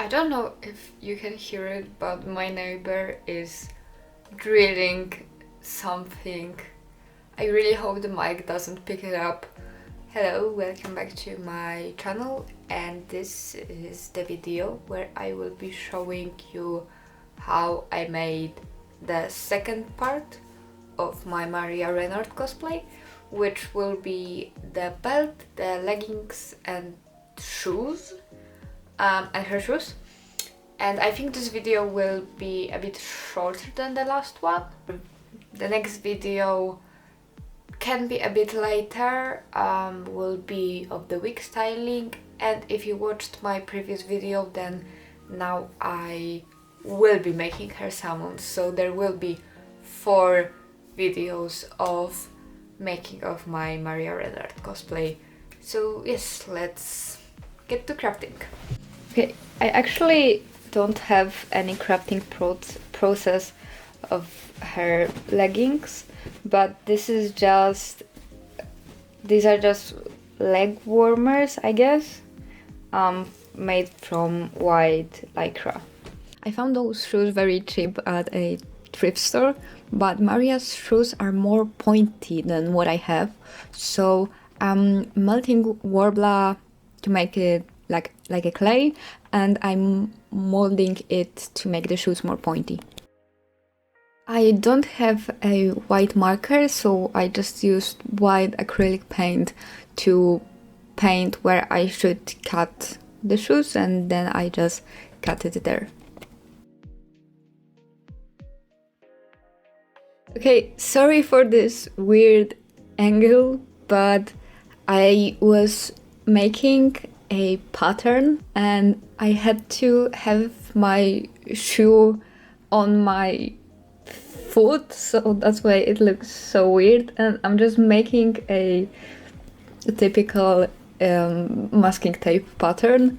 I don't know if you can hear it, but my neighbor is drilling something. I really hope the mic doesn't pick it up. Hello, welcome back to my channel, and this is the video where I will be showing you how I made the second part of my Maria Renard cosplay, which will be the belt, the leggings and shoes, and her shoes. And I think this video will be a bit shorter than the last one. The next video can be a bit later, will be of the wig styling, and if you watched my previous video, then now I will be making her summons, so there will be 4 videos of making of my Maria Renard cosplay. So yes, let's get to crafting. Okay, I actually don't have any crafting process of her leggings, but these are just leg warmers, I guess, made from white lycra. I found those shoes very cheap at a thrift store, but Maria's shoes are more pointy than what I have, so I'm melting warbler to make it like a clay, and I'm molding it to make the shoes more pointy. I don't have a white marker, so I just used white acrylic paint to paint where I should cut the shoes, and then I just cut it there. Okay, sorry for this weird angle, but I was making a pattern and I had to have my shoe on my foot, so that's why it looks so weird, and I'm just making a typical masking tape pattern.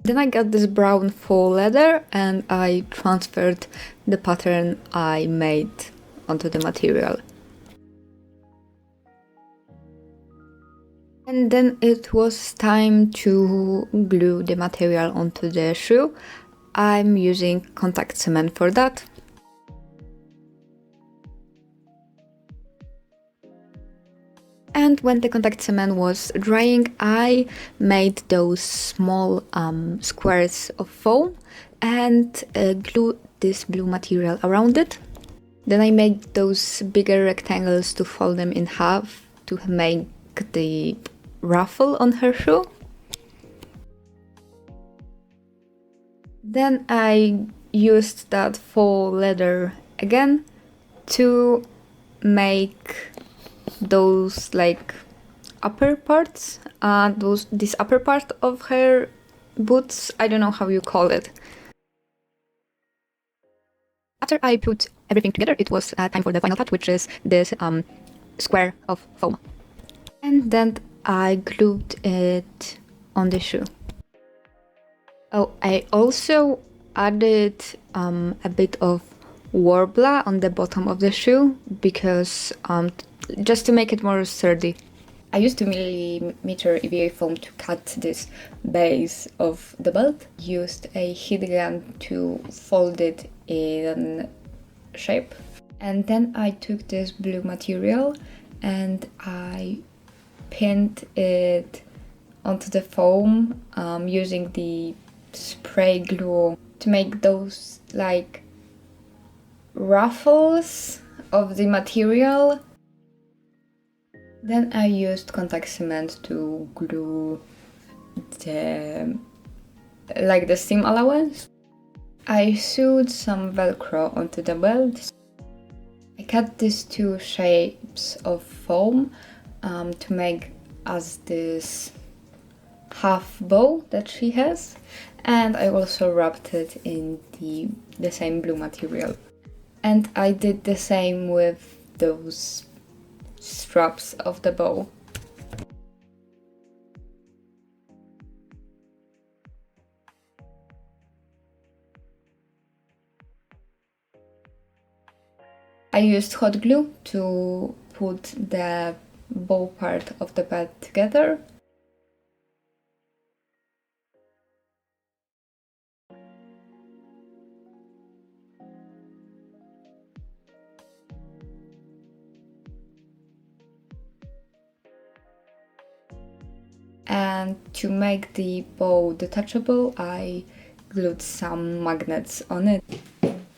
Then I got this brown faux leather and I transferred the pattern I made onto the material. And then it was time to glue the material onto the shoe. I'm using contact cement for that. And when the contact cement was drying, I made those small squares of foam and glued this blue material around it. Then I made those bigger rectangles to fold them in half to make the ruffle on her shoe. Then I used that faux leather again to make those like upper parts, this upper part of her boots. I don't know how you call it. After I put everything together, it was time for the final part, which is this square of foam. And then I glued it on the shoe. Oh, I also added a bit of warbler on the bottom of the shoe because just to make it more sturdy. I used 2mm EVA foam to cut this base of the belt. Used a heat gun to fold it in shape. And then I took this blue material and I pinned it onto the foam using the spray glue to make those like ruffles of the material. Then I used contact cement to glue the seam allowance. I sewed some velcro onto the belt. I cut these 2 shapes of foam to make as this half bow that she has, and I also wrapped it in the same blue material. And I did the same with those straps of the bow. I used hot glue to put the bow part of the belt together. And to make the bow detachable, I glued some magnets on it.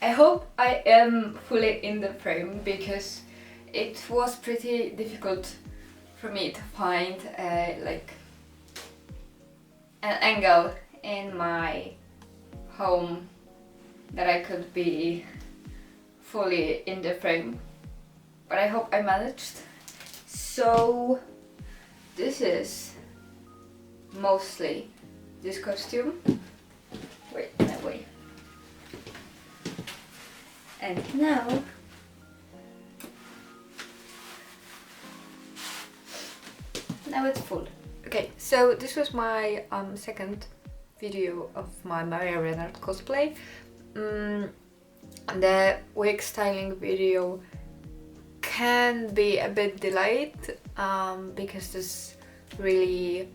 I hope I am fully in the frame because it was pretty difficult for me to find like an angle in my home that I could be fully in the frame, but I hope I managed. So this is mostly this costume. Wait, no way. And now it's full. Okay, so this was my second video of my Maria Renard cosplay. The wig styling video can be a bit delayed because there's really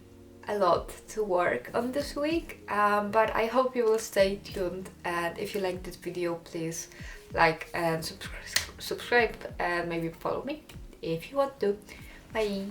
a lot to work on this week, but I hope you will stay tuned, and if you like this video, please like and subscribe and maybe follow me if you want to. Bye!